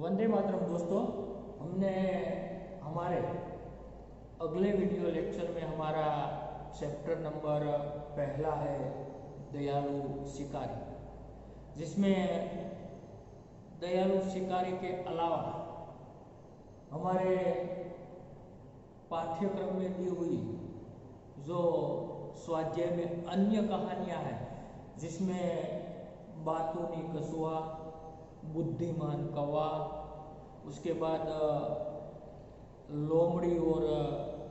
वंदे मातरम दोस्तों। हमने हमारे अगले वीडियो लेक्चर में हमारा चैप्टर नंबर पहला है दयालु शिकारी, जिसमें दयालु शिकारी के अलावा हमारे पाठ्यक्रम में दी हुई जो स्वाध्याय में अन्य कहानियां हैं, जिसमें बातूनी कछुआ, बुद्धिमान कौवा, उसके बाद लोमड़ी और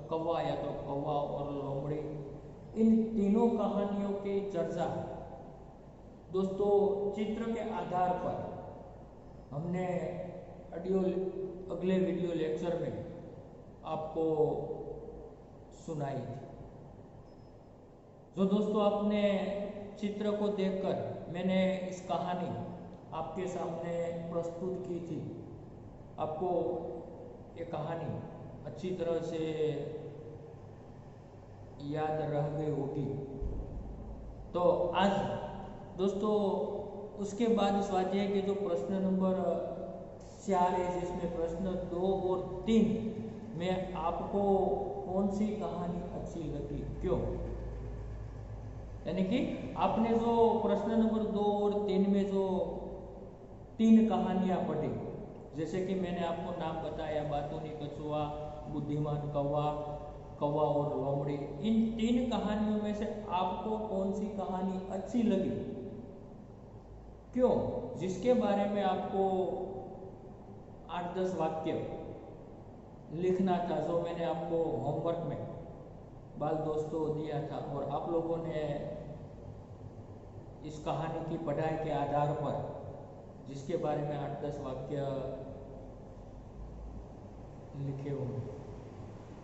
कौवा या तो कौवा और लोमड़ी, इन तीनों कहानियों की चर्चा दोस्तों चित्र के आधार पर हमने अगले वीडियो लेक्चर में आपको सुनाई थी। जो दोस्तों आपने चित्र को देखकर मैंने इस कहानी आपके सामने प्रस्तुत की थी, आपको ये कहानी अच्छी तरह से याद रह गई होगी। तो आज दोस्तों उसके बाद स्वाध्याय के जो प्रश्न नंबर 4 है, जिसमें प्रश्न 2 और 3 में आपको कौन सी कहानी अच्छी लगी, क्यों, यानी कि आपने जो प्रश्न नंबर 2 और 3 में जो 3 कहानियां पढ़ी, जैसे कि मैंने आपको नाम बताया बातूनी कछुआ, बुद्धिमान कौवा, कौवा और लोमड़ी, इन 3 कहानियों में से आपको कौन सी कहानी अच्छी लगी, क्यों, जिसके बारे में आपको 8-10 वाक्य लिखना था, जो मैंने आपको होमवर्क में बाल दोस्तों दिया था, और आप लोगों ने इस कहानी की पढ़ाई के आधार पर जिसके बारे में 8-10 वाक्य लिखे होंगे।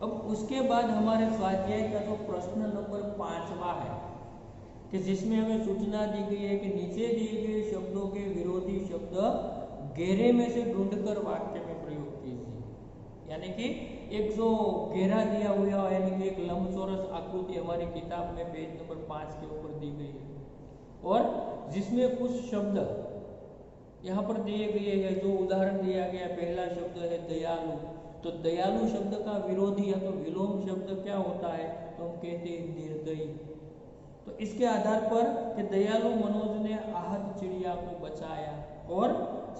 अब उसके बाद हमारे स्वाध्याय का जो प्रश्न नंबर 5वां है, कि जिसमें हमें सूचना दी गई है कि नीचे दिए गए शब्दों के विरोधी शब्द घेरे में से ढूंढकर वाक्य में प्रयोग कीजिए। यानी कि एक जो घेरा दिया हुआ है, यानी कि एक लंबचौरस आकृति हमारी किताब में पेज नंबर 5 के ऊपर दी गई है, और जिसमें कुछ शब्द यहाँ पर दिए गए हैं। जो उदाहरण दिया गया, पहला शब्द है दयालु, तो दयालु शब्द का विरोधी या तो विलोम शब्द क्या होता है, तो हम कहते हैं निर्दयी। तो इसके आधार पर कि दयालु मनोज ने आहत चिड़िया को बचाया और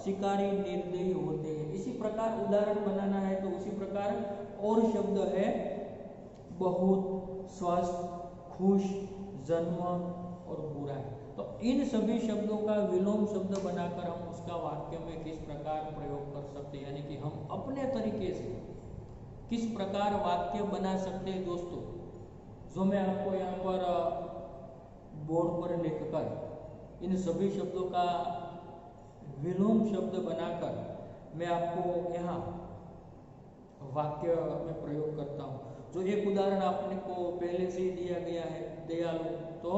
शिकारी निर्दयी होते हैं, इसी प्रकार उदाहरण बनाना है। तो उसी प्रकार और शब्द है बहुत, स्वस्थ, खुश, जन्म और बुरा है। तो इन सभी शब्दों का विलोम शब्द बनाकर हम उसका वाक्य में किस प्रकार प्रयोग कर सकते हैं, यानी कि हम अपने तरीके से किस प्रकार वाक्य बना सकते हैं दोस्तों, जो मैं आपको यहाँ पर बोर्ड पर लिखकर इन सभी शब्दों का विलोम शब्द बनाकर मैं आपको यहाँ वाक्य में प्रयोग करता हूँ। जो एक उदाहरण आपने को पहले से ही दिया गया है, दयालु तो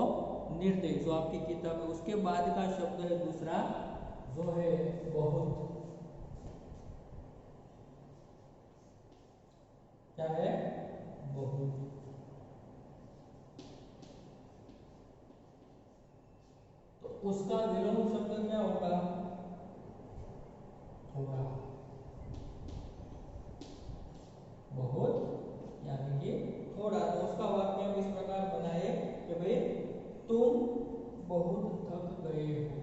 निर्दयी, जो आपकी किताब है, उसके बाद का शब्द है दूसरा, जो है बहुत, क्या है, बहुत। तो उसका विलोम शब्द क्या होगा, थोड़ा, बहुत यानी कि थोड़ा। तो उसका वाक्य हम इस प्रकार बनाए कि भाई तुम बहुत थक गए हो,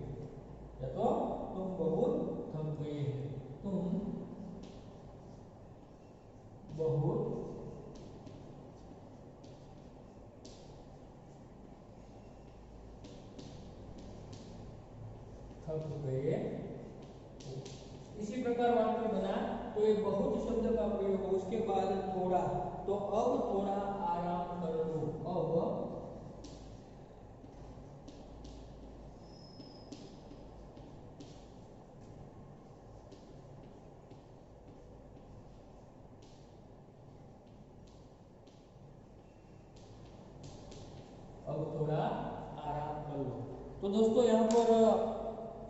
या तो तुम बहुत थक गए हो, तुम बहुत थक गए हो। इसी प्रकार वाक्य बना। तो एक बहुत शब्द का प्रयोग हो, उसके बाद थोड़ा, तो अब थोड़ा आराम कर लो, अब थोड़ा आराम कर लो। तो दोस्तों यहाँ पर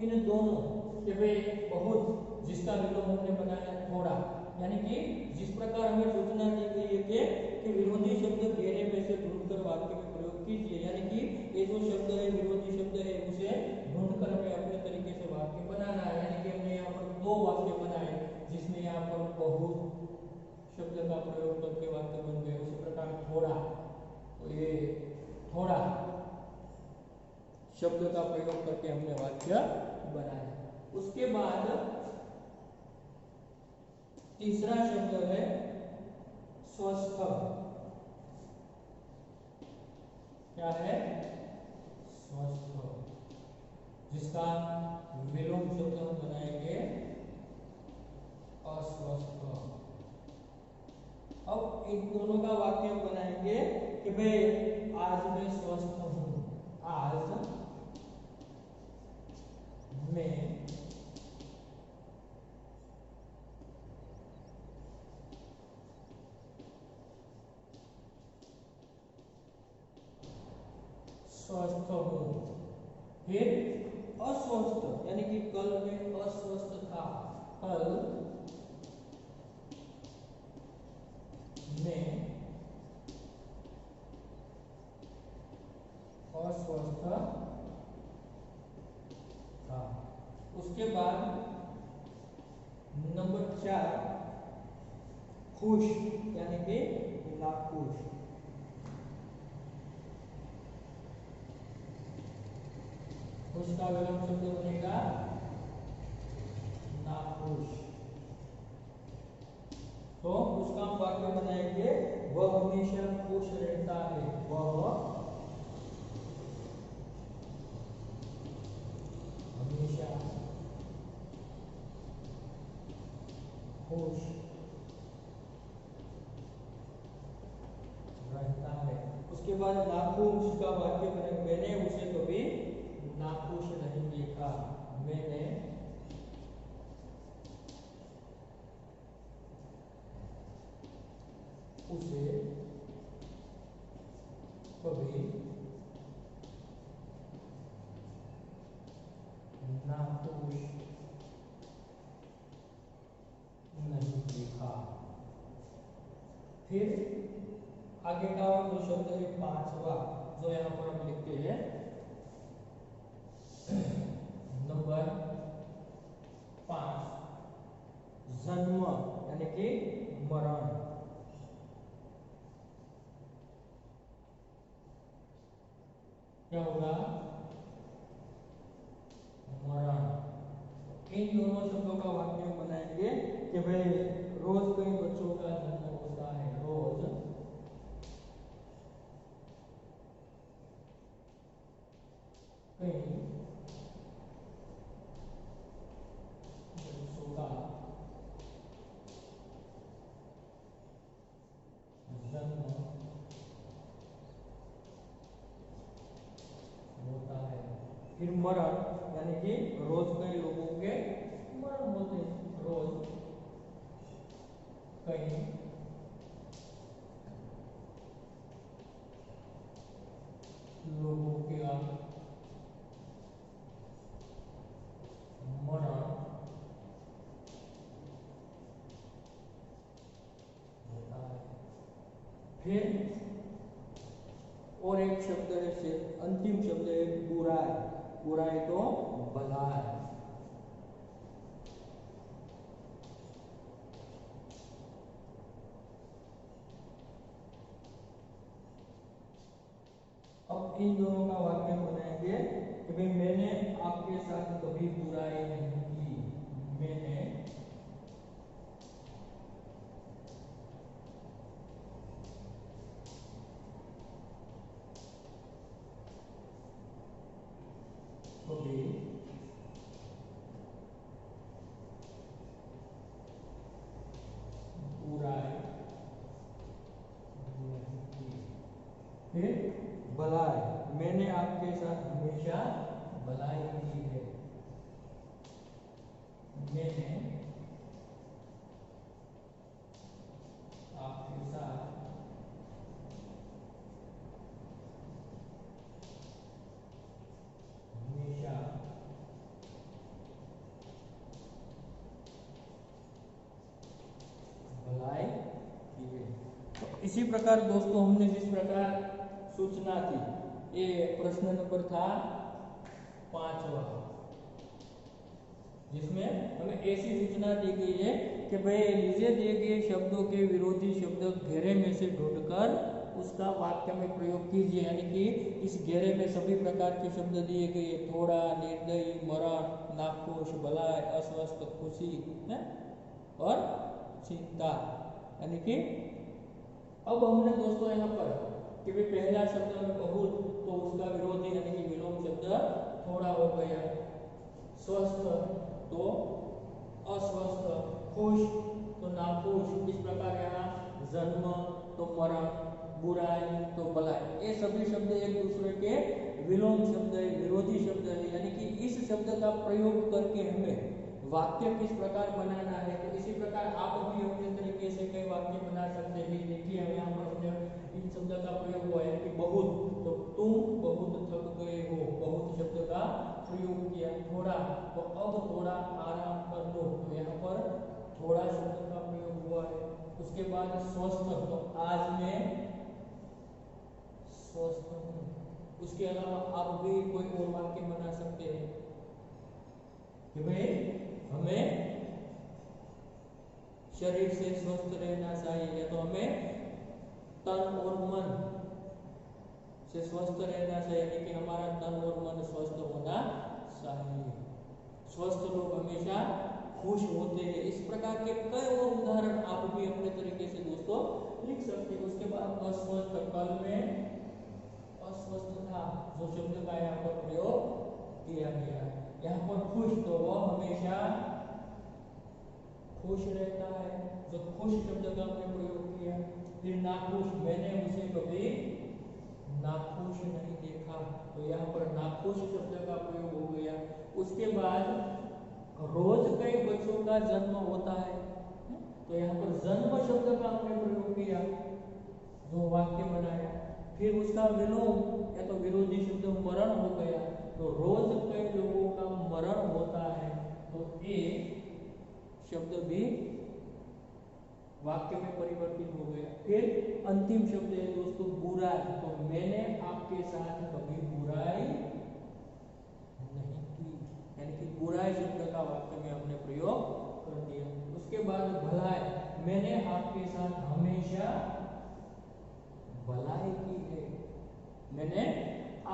इन दोनों के भाई बहुत, जिसका विलोम हमने बनाया थोड़ा, यानी कि जिस प्रकार हमें सूचना दी गई है कि विरोधी शब्द घेरे में से ढूंढकर वाक्य में प्रयोग कीजिए, यानी कि ये जो शब्द है, विरोधी शब्द है, उसे ढूंढकर हमें अपने तरीके से वाक्य बनाना है। यानी कि हमने यहाँ पर 2 वाक्य बनाए, यहाँ पर बहुत शब्द का प्रयोग करके वाक्य बन गए। उसी प्रकार थोड़ा, तो ये थोड़ा शब्द का प्रयोग करके हमने वाक्य बनाया। उसके बाद तीसरा शब्द है स्वस्थ। क्या है? स्वस्थ, जिसका विलोम शब्द हम बनाएंगे अस्वस्थ। अब इन दोनों का वाक्य हम बनाएंगे कि भाई आज मैं स्वस्थ हूं। आज मैं स्वस्थ हूं। फिर अस्वस्थ, यानी कि कल मैं अस्वस्थ था। कल मैं अस्वस्थ था। उसके बाद नंबर 4 खुश, यानी कि नाखुश। खुश का विलोम शब्द बनेगा नाखुश। तो उसका हम वाक्य बनाएंगे वह हमेशा खुश रहता है। वह हमेशा खुश रहता है। उसके बाद नाखुश का वाक्य बनेगा मैंने उसे कभी नाखुश नहीं देखा। मैंने उसे कभी नाखुश नहीं देखा। फिर आगे का जो शब्द है 5वां, जो यहाँ पर हम लिखते हैं नंबर 5 जन्म, यानी कि मरण। क्या होगा? मरण। इन दोनों शब्दों का वाक्य बनाएंगे कि भाई रोज कई बच्चों का जन्म होता है। रोज कई बच्चों का जन्म होता है। फिर मरण, यानी कि रोज कई लोगों के मरण होते हैं। रोज कई लोगों के मरण होता है। फिर और एक शब्द है, अंतिम शब्द है बुराई। बुराई तो भलाई। अब इन दोनों का वाक्य बनाएंगे कि भाई मैंने आपके साथ कभी बुराई नहीं की। मैंने कभी बुराई नहीं की। फिर भलाई, मैंने आपके साथ हमेशा भलाई की है। मैंने आपके साथ हमेशा भलाई की है। तो इसी प्रकार दोस्तों हमने जिस प्रकार सूचना थी, ये प्रश्न नंबर था 5वां। जिसमें हमें ऐसी सूचना दी गई है कि भाई नीचे दिए गए शब्दों के विरोधी शब्द घेरे में से ढूंढकर उसका वाक्य में प्रयोग कीजिए। यानी कि इस घेरे में सभी प्रकार के शब्द दिए गए, थोड़ा, निर्दयी, मरण, नाखुश, भलाई, अस्वस्थ, खुशी है और चिंता। यानी कि अब हमने दोस्तों यहाँ पर कि भाई पहला शब्द में बहुत, तो उसका विरोधी यानी कि विलोम शब्द थोड़ा हो गया, स्वस्थ तो अस्वस्थ, खुश तो नाखुश। इस प्रकार यहाँ जन्म तो मरण, बुराई तो भलाई, ये सभी शब्द एक दूसरे के विलोम शब्द है, विरोधी शब्द है। यानी कि इस शब्द का प्रयोग करके हमें वाक्य किस प्रकार बनाना है, तो इसी प्रकार आप भी अपने तरीके से कई वाक्य बना सकते हैं। देखिए यहाँ पर हमने इन शब्द का प्रयोग हुआ है कि बहुत, तो तुम बहुत थक गए हो, बहुत शब्द का प्रयोग किया। थोड़ा, तो अब थोड़ा आराम कर लो, तो यहाँ पर थोड़ा शब्द का प्रयोग हुआ है। उसके बाद स्वस्थ, तो आज मैं स्वस्थ हूँ। उसके अलावा आप भी कोई और वाक्य बना सकते हैं कि भाई हमें शरीर से स्वस्थ रहना चाहिए, तो हमें तन और मन से स्वस्थ रहना चाहिए। यानी कि हमारा तन और मन स्वस्थ होना चाहिए। स्वस्थ लोग हमेशा खुश होते हैं। इस प्रकार के कई और उदाहरण आप भी अपने तरीके से दोस्तों लिख सकते हैं। उसके बाद अस्वस्थ, कल में अस्वस्थ था, जो शब्द का यहाँ पर प्रयोग किया गया। यहाँ पर खुश, तो वह हमेशा खुश रहता है, जो खुश शब्द का हमने प्रयोग किया। फिर नाखुश, मैंने उसे कभी नाखुश नहीं देखा, तो यहाँ पर नाखुश शब्द का प्रयोग हो गया। उसके बाद रोज कई बच्चों का जन्म होता है, तो यहाँ पर जन्म शब्द का हमने प्रयोग किया, जो वाक्य बनाया। फिर उसका विलोम या तो विरोधी शब्द मरण हो गया, तो रोज कई लोगों का मरण होता है, तो ये शब्द भी वाक्य में परिवर्तित हो गया। फिर अंतिम शब्द है दोस्तों बुराई, तो मैंने आपके साथ कभी बुराई नहीं की, यानी कि बुराई शब्द का वाक्य में हमने प्रयोग कर दिया। उसके बाद भलाई, मैंने आपके साथ हमेशा भलाई की है, मैंने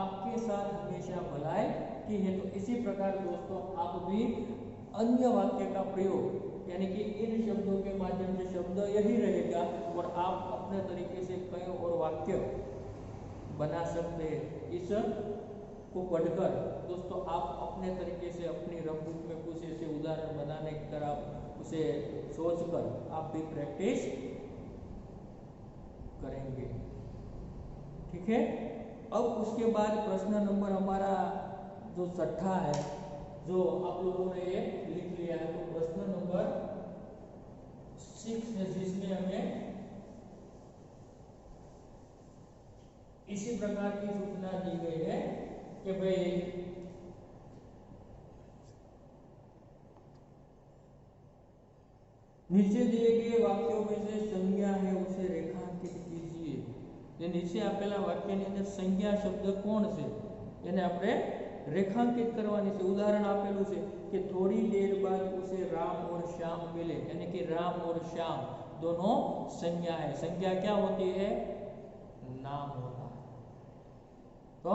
आपके साथ हमेशा भलाई की है। तो इसी प्रकार दोस्तों आप भी अन्य वाक्य का प्रयोग, यानी कि इन शब्दों के माध्यम से शब्द यही रहेगा और आप अपने तरीके से कई और वाक्य बना सकते हैं। इस को पढ़कर दोस्तों आप अपने तरीके से अपनी रफ बुक में कुछ ऐसे उदाहरण बनाने की तरह उसे सोचकर आप भी प्रैक्टिस करेंगे। ठीक है। अब उसके बाद प्रश्न नंबर हमारा जो छठा है, जो आप लोगों ने ये लिख लिया है, तो प्रश्न नंबर 6 है, जिसमें हमें इसी प्रकार की सूचना दी गई है कि भाई नीचे दिए गए वाक्यों में से संज्ञा है उसे रेखांकित कीजिए। ये नीचे आपेला वाक्यની અંદર संज्ञा शब्द કોણ છે એને આપણે રેખાંકિત કરવાની છે। ઉદાહરણ આપેલું છે कि थोड़ी देर बाद उसे राम और श्याम मिले, यानी कि राम और श्याम दोनों संज्ञा है। संज्ञा क्या होती है? नाम होता है। तो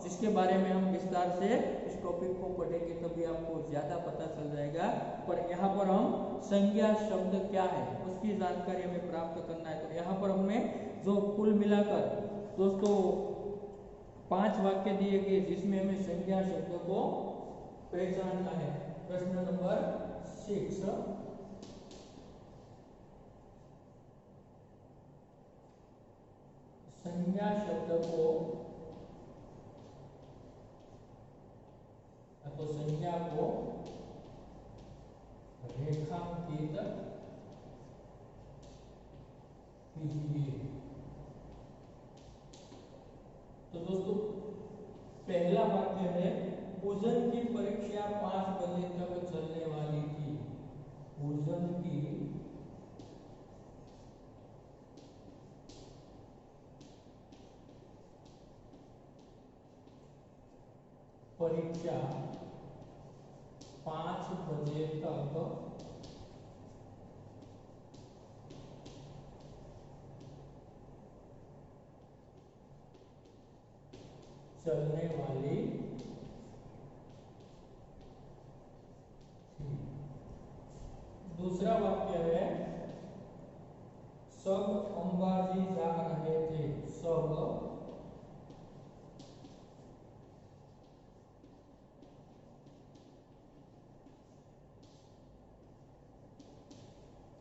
जिसके बारे में हम विस्तार से इस टॉपिक को पढ़ेंगे तभी आपको ज्यादा पता चल जाएगा। पर यहाँ पर हम संज्ञा शब्द क्या है उसकी जानकारी हमें प्राप्त करना है। तो यहाँ पर हमें जो कुल मिलाकर दोस्तों 5 वाक्य दिए गए, जिसमें हमें संज्ञा शब्द को पहचानना है। प्रश्न नंबर 6, संज्ञा शब्द को तो संज्ञा को रेखांकित कीजिए। तो दोस्तों पहला वाक्य है पूजन की परीक्षा 5 बजे तक चलने वाली थी। पूजन की परीक्षा 5 बजे तक चलने वाली थी। दूसरा वाक्य है सब अंबाजी जा रहे थे। सब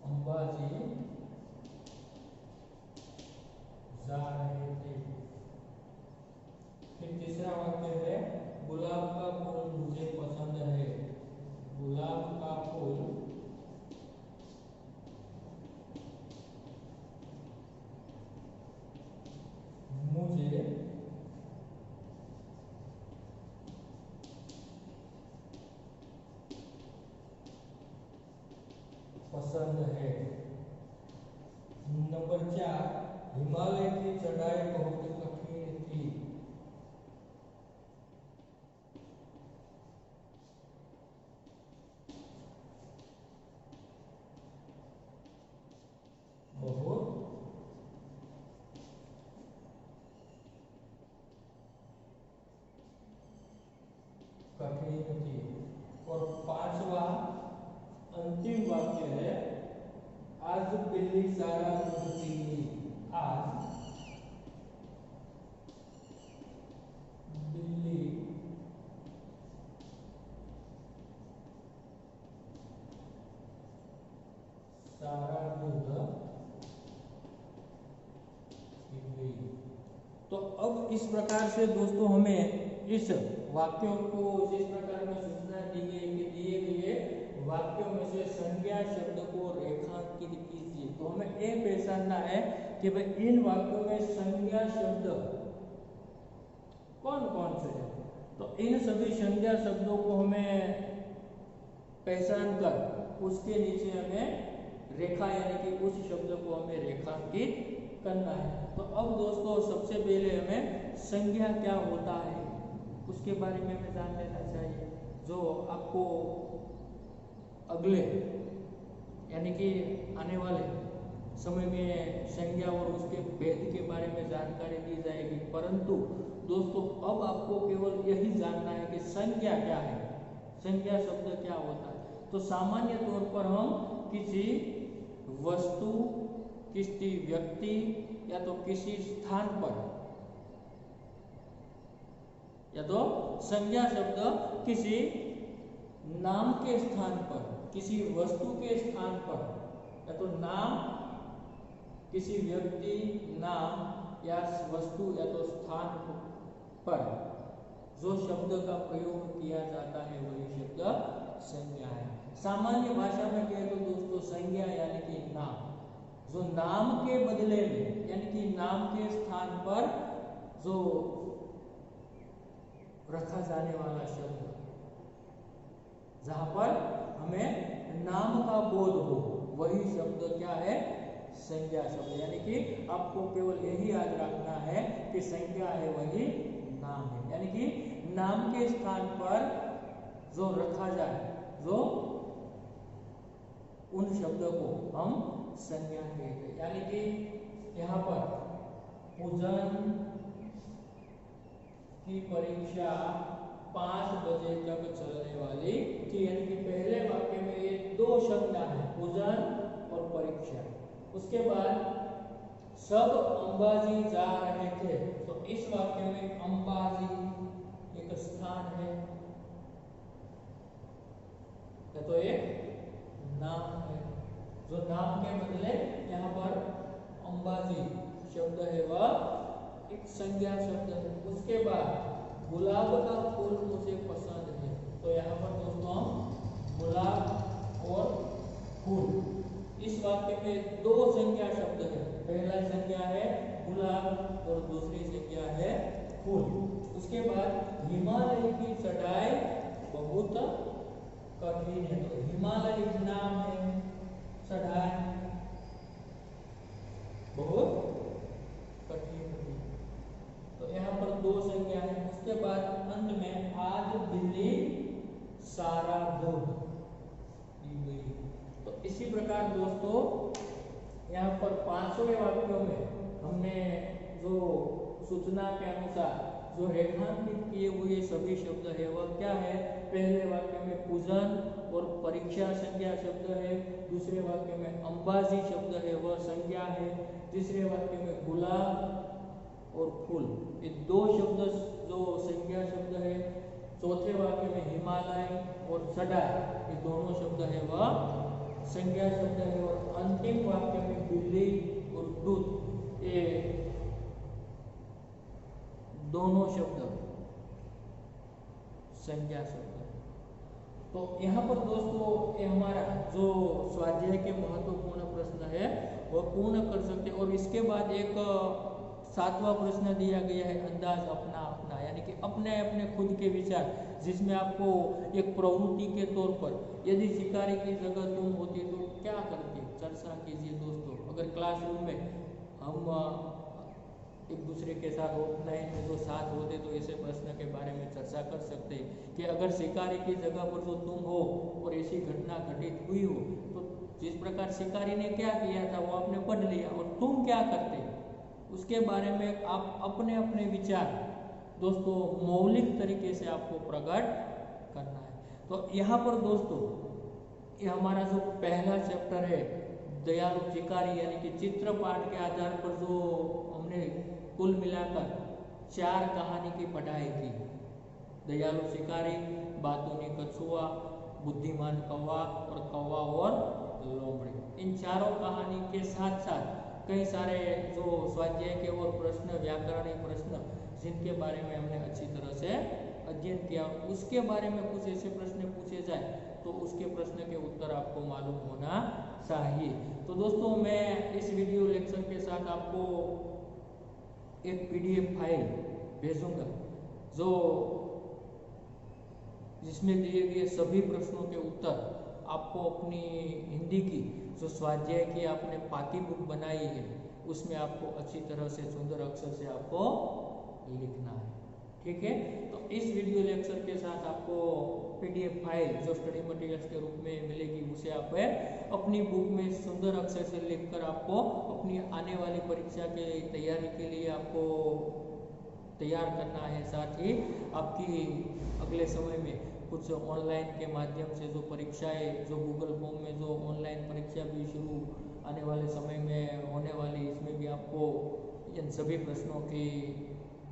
अंबाजी जा रहे थे। फिर तीसरा वाक्य है गुलाब का फूल मुझे पसंद है। गुलाब का फूल मुझे पसंद है। नंबर 4 हिमालय की चढ़ाई बहुत कठिन थी। बहुत कठिन थी। और 5वां अंतिम वाक्य है आज बिल्ली सारा दूध पी गई। आज बिल्ली सारा दूध पी गई। तो अब इस प्रकार से दोस्तों हमें इस वाक्यों को जिस प्रकार में सूचना दी गई कि दिए गए वाक्यों में से संज्ञा शब्द को रेखांकित कीजिए। तो हमें ये पहचानना है कि भाई इन वाक्यों में संज्ञा शब्द कौन कौन से हैं। तो इन सभी संज्ञा शब्दों को हमें पहचान कर उसके नीचे हमें रेखा यानी कि उस शब्द को हमें रेखांकित करना है। तो अब दोस्तों सबसे पहले हमें संज्ञा क्या होता है उसके बारे में हमें जान लेना चाहिए, जो आपको अगले यानी कि आने वाले समय में संज्ञा और उसके भेद के बारे में जानकारी दी जाएगी। परंतु दोस्तों अब आपको केवल यही जानना है कि संज्ञा क्या है, संज्ञा शब्द क्या होता है। तो सामान्य तौर पर हम किसी वस्तु, किसी व्यक्ति या तो किसी स्थान पर, या तो संज्ञा शब्द किसी नाम के स्थान पर, किसी वस्तु के स्थान पर, या तो नाम किसी व्यक्ति, नाम या वस्तु या तो स्थान पर जो शब्द का प्रयोग किया जाता है वही शब्द संज्ञा है। सामान्य भाषा में कहें तो दोस्तों संज्ञा यानी कि नाम, जो नाम के बदले में यानी कि नाम के स्थान पर जो रखा जाने वाला शब्द, जहां पर हमें नाम का बोध हो वही शब्द क्या है, संज्ञा शब्द। यानी कि आपको केवल यही याद रखना है कि संज्ञा है वही नाम है, यानी कि नाम के स्थान पर जो रखा जाए, जो उन शब्दों को हम संज्ञा कहते हैं। यानी कि यहाँ पर पूजन की परीक्षा 5 बजे तक चलने वाली थी। यानी कि पहले वाक्य में ये दो संज्ञा है, पूजन और परीक्षा। उसके बाद सब अंबाजी जा रहे थे। तो इस वाक्य में अंबाजी एक स्थान है, तो एक नाम है, जो नाम के बदले यहाँ पर अंबाजी शब्द है वह एक संज्ञा शब्द है। उसके बाद गुलाब का फूल मुझे पसंद है। तो यहाँ पर दोस्तों गुलाब और फूल, इस वाक्य में दो संज्ञा शब्द है। पहला संज्ञा है गुलाब और दूसरी संज्ञा है फूल। उसके बाद हिमालय की चढ़ाई बहुत कठिन है। तो हिमालय नाम है, चढ़ाई बहुत कठिन है, तो यहाँ पर दो संज्ञा है। उसके बाद अंत में आज बिल्ली सारा दूध पी गई। तो इसी प्रकार दोस्तों यहाँ पर 5वें वाक्यों में हमने जो सूचना के अनुसार जो रेखांकित किए हुए सभी शब्द है वह क्या है। पहले वाक्य में पूजन और परीक्षा संज्ञा शब्द है। दूसरे वाक्य में अंबाजी शब्द है वह संज्ञा है। तीसरे वाक्य में गुलाब और फूल, ये दो शब्द जो संज्ञा शब्द है। चौथे वाक्य में हिमालय और सडाई, ये दोनों शब्द है वह संज्ञा शब्द है। और अंतिम वाक्य में बिल्ली और दूध, ये दोनों शब्द संज्ञा शब्द। तो यहाँ पर दोस्तों ये हमारा जो स्वाध्याय के महत्वपूर्ण प्रश्न है वह पूर्ण कर सकते हैं। और इसके बाद एक 7वां प्रश्न दिया गया है, अंदाज अपना अपना, यानी कि अपने अपने खुद के विचार, जिसमें आपको एक प्रवृत्ति के तौर पर यदि शिकारी की जगह तुम होती तो क्या करती, चर्चा कीजिए दोस्तों। अगर क्लासरूम में हम एक दूसरे के साथ ऑफलाइन में जो साथ होते तो ऐसे प्रश्न के बारे में चर्चा कर सकते कि अगर शिकारी की जगह पर जो तुम हो और ऐसी घटना घटित हुई हो तो जिस प्रकार शिकारी ने क्या किया था वो आपने पढ़ लिया, और तुम क्या करते उसके बारे में आप अपने अपने विचार दोस्तों मौलिक तरीके से आपको प्रकट करना है। तो यहाँ पर दोस्तों ये हमारा जो पहला चैप्टर है दयालु शिकारी, यानी कि चित्र पाठ के आधार पर जो हमने कुल मिलाकर 4 कहानी की पढ़ाई की। दयालु शिकारी, बातूनी कछुआ, बुद्धिमान कौवा और कौवा और लोमड़ी, इन चारों कहानी के साथ साथ कई सारे जो स्वाध्याय के और प्रश्न, व्याकरणिक प्रश्न जिनके बारे में हमने अच्छी तरह से अध्ययन किया, उसके बारे में कुछ ऐसे प्रश्न पूछे जाए तो उसके प्रश्न के उत्तर आपको मालूम होना चाहिए। तो दोस्तों मैं इस वीडियो लेक्चर के साथ आपको एक PDF फाइल भेजूंगा जो जिसमें दिए गए सभी प्रश्नों के उत्तर आपको अपनी हिंदी की जो स्वाध्याय की आपने पाकी बुक बनाई है उसमें आपको अच्छी तरह से सुंदर अक्षर से आपको लिखना है, ठीक है। तो इस वीडियो लेक्चर के साथ आपको PDF फाइल जो स्टडी मटेरियल्स के रूप में मिलेगी उसे आप अपनी बुक में सुंदर अक्षर से लिखकर आपको अपनी आने वाली परीक्षा के तैयारी के लिए आपको तैयार करना है। साथ ही आपकी अगले समय में कुछ ऑनलाइन के माध्यम से जो परीक्षाएं जो गूगल फॉर्म में जो ऑनलाइन परीक्षा भी शुरू आने वाले समय में होने वाली, इसमें भी आपको इन सभी प्रश्नों की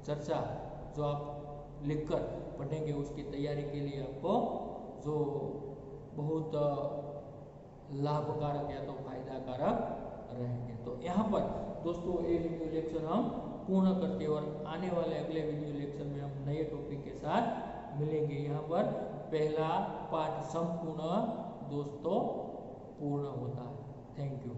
चर्चा जो आप लिखकर पढ़ेंगे उसकी तैयारी के लिए आपको जो बहुत लाभकारक या तो फायदाकारक रहेंगे। तो यहाँ पर दोस्तों ये वीडियो लेक्चर हम पूर्ण करते हैं और आने वाले अगले वीडियो लेक्चर में हम नए टॉपिक के साथ मिलेंगे। यहाँ पर पहला पाठ संपूर्ण दोस्तों पूर्ण होता है। Thank you.